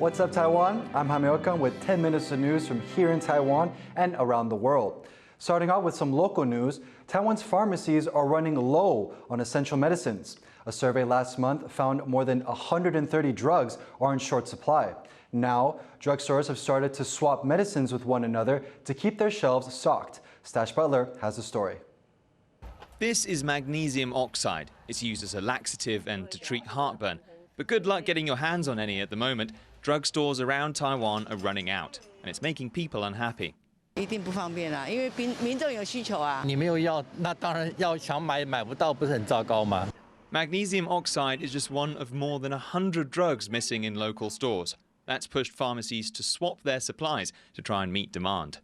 What's up, Taiwan? I'm Jaime Ocon with 10 minutes of news from here in Taiwan and around the world. Starting out with some local news, Taiwan's pharmacies are running low on essential medicines. A survey last month found more than 130 drugs are in short supply. Now, drugstores have started to swap medicines with one another to keep their shelves stocked. Stash Butler has the story. This is magnesium oxide. It's used as a laxative and to treat heartburn. But good luck getting your hands on any at the moment. Drugstores around Taiwan are running out, and it's making people unhappy. 一定不方便啦，因为民众有需求啊。你没有药，那当然要想买不到，不是很糟糕吗？ Magnesium oxide is just one of more than 100 drugs missing in local stores. That's pushed pharmacies to swap their supplies to try and meet demand.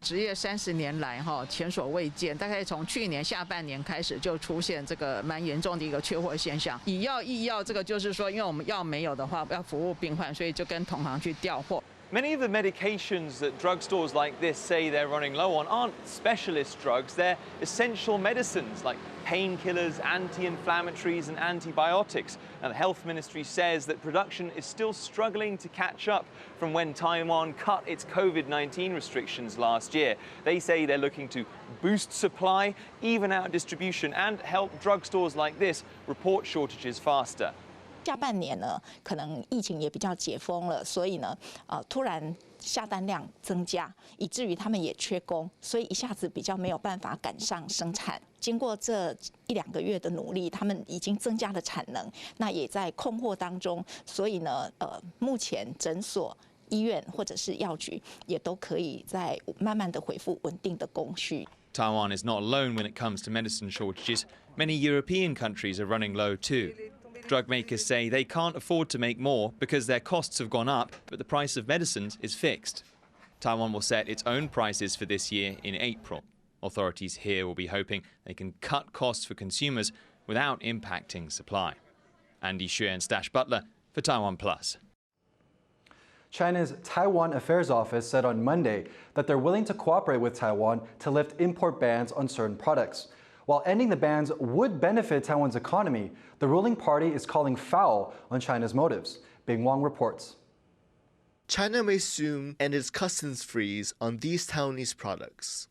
职业30年来前所未见，大概从去年下半年开始就出现这个蛮严重的一个缺货现象。以药易药，这个就是说，因为我们药没有的话，要服务病患，所以就跟同行去调货。 Many of the medications that drugstores like this say they're running low on aren't specialist drugs, they're essential medicines like painkillers, anti-inflammatories and antibiotics. Now, the Health Ministry says that production is still struggling to catch up from when Taiwan cut its COVID-19 restrictions last year. They say they're looking to boost supply, even out distribution and help drugstores like this report shortages faster. 下半年呢，可能疫情也比较解封了，所以呢，突然下单量增加，以至于他们也缺工，所以一下子比较没有办法赶上生产。经过这1-2个月的努力，他们已经增加了产能，那也在控货当中，所以呢，目前诊所、医院或者是药局也都可以在慢慢的恢复稳定的供需。 Taiwan is not alone when it comes to medicine shortages. Many European countries are running low too. Drug makers say they can't afford to make more because their costs have gone up, but the price of medicines is fixed. Taiwan will set its own prices for this year in April. Authorities here will be hoping they can cut costs for consumers without impacting supply. Andy Xue and Stash Butler for TaiwanPlus. China's Taiwan Affairs Office said on Monday that they're willing to cooperate with Taiwan to lift import bans on certain products. While ending the bans would benefit Taiwan's economy, the ruling party is calling foul on China's motives. Bing Wang reports. China may soon end its customs freeze on these Taiwanese products.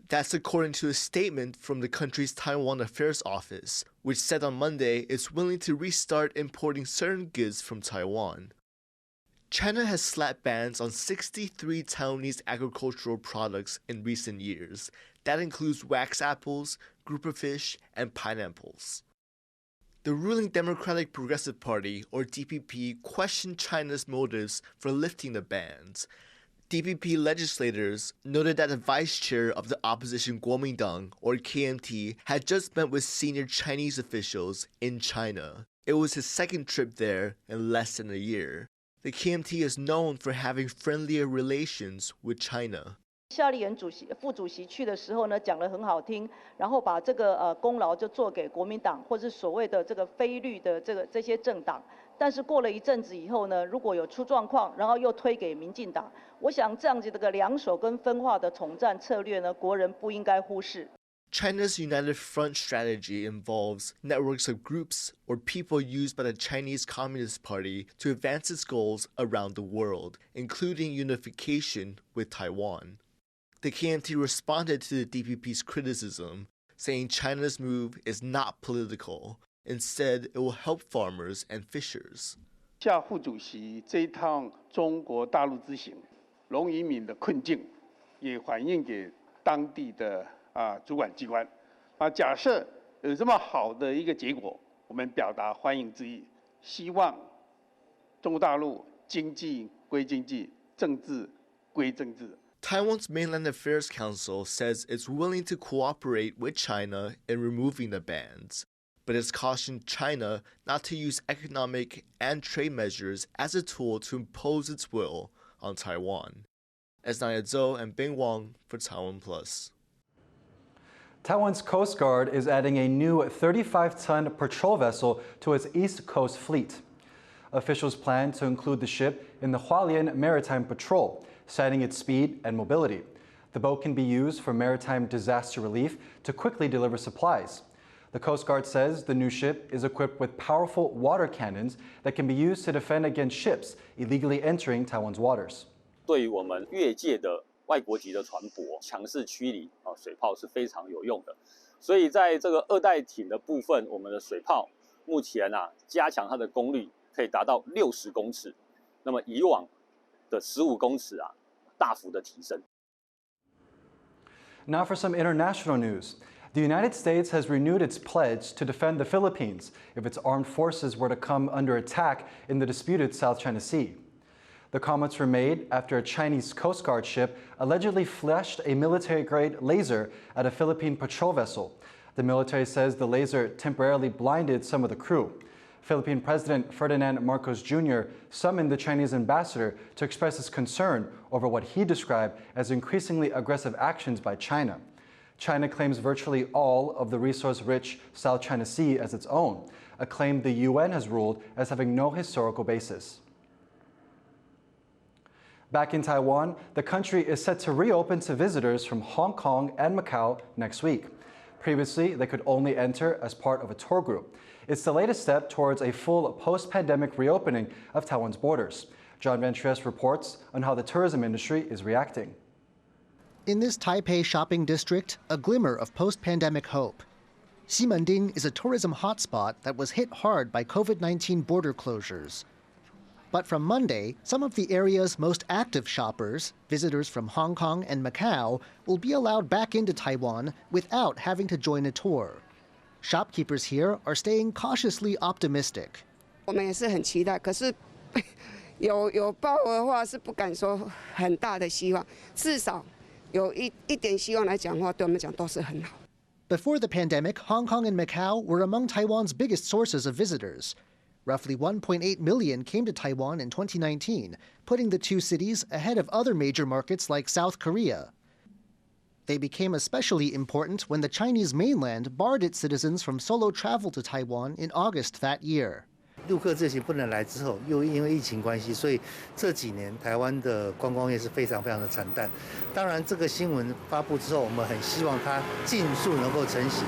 That's according to a statement from the country's Taiwan Affairs Office, which said on Monday it's willing to restart importing certain goods from Taiwan. China has slapped bans on 63 Taiwanese agricultural products in recent years. That includes wax apples, grouper fish, and pineapples. The ruling Democratic Progressive Party, or DPP, questioned China's motives for lifting the bans. DPP legislators noted that the vice chair of the opposition Kuomintang, or KMT, had just met with senior Chinese officials in China. It was his second trip there in less than a year. The KMT is known for having friendlier relations with China. 夏立言副主席去的时候呢，讲得很好听，然后把这个功劳就做给国民党或是所谓的这个非绿的这些政党。但是过了一阵子以后呢，如果有出状况，然后又推给民进党，我想这样子这个两手跟分化的统战策略呢，国人不应该忽视。 China's United Front strategy involves networks of groups or people used by the Chinese Communist Party to advance its goals around the world, including unification with Taiwan. The KMT responded to the DPP's criticism, saying China's move is not political. Instead, it will help farmers and fishers. 夏副主席这一趟中国大陆之行，农渔民的困境，也反映给当地的主管机关。假设有这么好的一个结果，我们表达欢迎之意，希望中国大陆经济归经济，政治归政治。 Taiwan's Mainland Affairs Council says it's willing to cooperate with China in removing the bans, but it's cautioned China not to use economic and trade measures as a tool to impose its will on Taiwan. Esnaya Zhou and Bing Wang for TaiwanPlus. Taiwan's Coast Guard is adding a new 35-ton patrol vessel to its East Coast fleet. Officials plan to include the ship in the Hualien Maritime Patrol, citing its speed and mobility. The boat can be used for maritime disaster relief to quickly deliver supplies. The Coast Guard says the new ship is equipped with powerful water cannons that can be used to defend against ships illegally entering Taiwan's waters. 对于我们越界的外国籍的船舶，强势驱离水炮是非常有用的。所以在这个2代艇的部分，我们的水炮目前加强它的功率可以达到60公尺，那么以往的15公尺大幅的提升。Now for some international news. The United States has renewed its pledge to defend the Philippines if its armed forces were to come under attack in the disputed South China Sea. The comments were made after a Chinese Coast Guard ship allegedly flashed a military-grade laser at a Philippine patrol vessel. The military says the laser temporarily blinded some of the crew. Philippine President Ferdinand Marcos Jr. summoned the Chinese ambassador to express his concern over what he described as increasingly aggressive actions by China. China claims virtually all of the resource-rich South China Sea as its own, a claim the UN has ruled as having no historical basis. Back in Taiwan, the country is set to reopen to visitors from Hong Kong and Macau next week. Previously, they could only enter as part of a tour group. It's the latest step towards a full post-pandemic reopening of Taiwan's borders. John Van Trieste reports on how the tourism industry is reacting. In this Taipei shopping district, a glimmer of post-pandemic hope. Ximending is a tourism hotspot that was hit hard by COVID-19 border closures. But from Monday, some of the area's most active shoppers, visitors from Hong Kong and Macau, will be allowed back into Taiwan without having to join a tour. Shopkeepers here are staying cautiously optimistic. 我们也是很期待，可是有报的话是不敢说很大的希望，至少。 Before the pandemic, Hong Kong and Macau were among Taiwan's biggest sources of visitors. Roughly 1.8 million came to Taiwan in 2019, putting the two cities ahead of other major markets like South Korea. They became especially important when the Chinese mainland barred its citizens from solo travel to Taiwan in August that year. 陆客自行不能来之后，又因为疫情关系，所以这几年台湾的观光业是非常的惨淡。当然，这个新闻发布之后，我们很希望它尽速能够成型。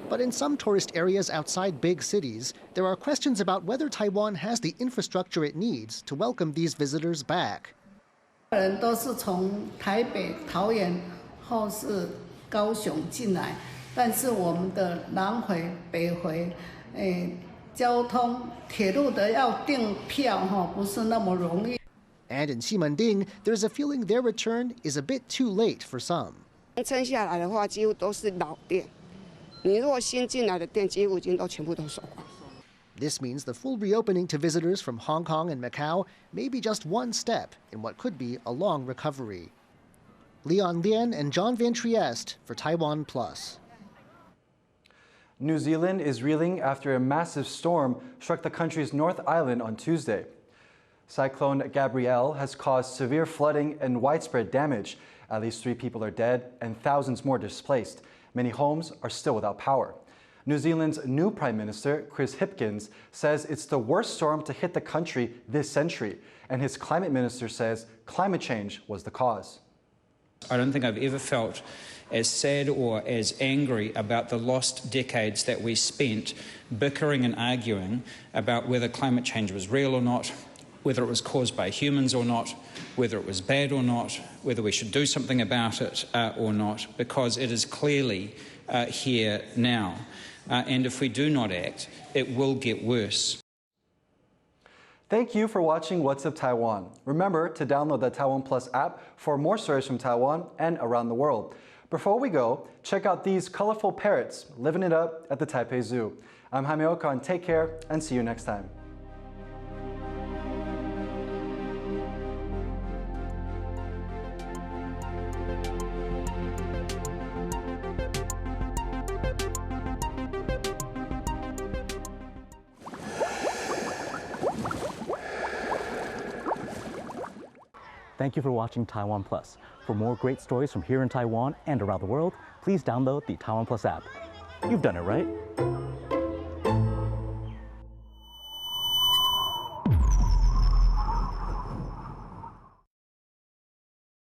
But in some tourist areas outside big cities, there are questions about whether Taiwan has the infrastructure it needs to welcome these visitors back. 人都是从台北、桃园或是高雄进来，但是我们的南回、北回。 交通铁路的要订票不是那么容易。And in Ximending, there's a feeling their return is a bit too late for some. 撑下来的话，几乎都是老店。你如果新进来的店，几乎已经全部都收光。 This means the full reopening to visitors from Hong Kong and Macau may be just one step in what could be a long recovery. Leon Lien and John Van Trieste for TaiwanPlus. New Zealand is reeling after a massive storm struck the country's North Island on Tuesday. Cyclone Gabrielle has caused severe flooding and widespread damage. At least 3 people are dead and thousands more displaced. Many homes are still without power. New Zealand's new Prime Minister, Chris Hipkins, says it's the worst storm to hit the country this century, and his climate minister says climate change was the cause. I don't think I've ever felt as sad or as angry about the lost decades that we spent bickering and arguing about whether climate change was real or not, whether it was caused by humans or not, whether it was bad or not, whether we should do something about it or not, because it is clearly here now. And if we do not act, it will get worse. Thank you for watching What's Up Taiwan. Remember to download the TaiwanPlus app for more stories from Taiwan and around the world. Before we go, check out these colorful parrots living it up at the Taipei Zoo. I'm Jaime Ocon. Take care and see you next time. Thank you for watching TaiwanPlus. For more great stories from here in Taiwan and around the world, please download the TaiwanPlus app. You've done it, right?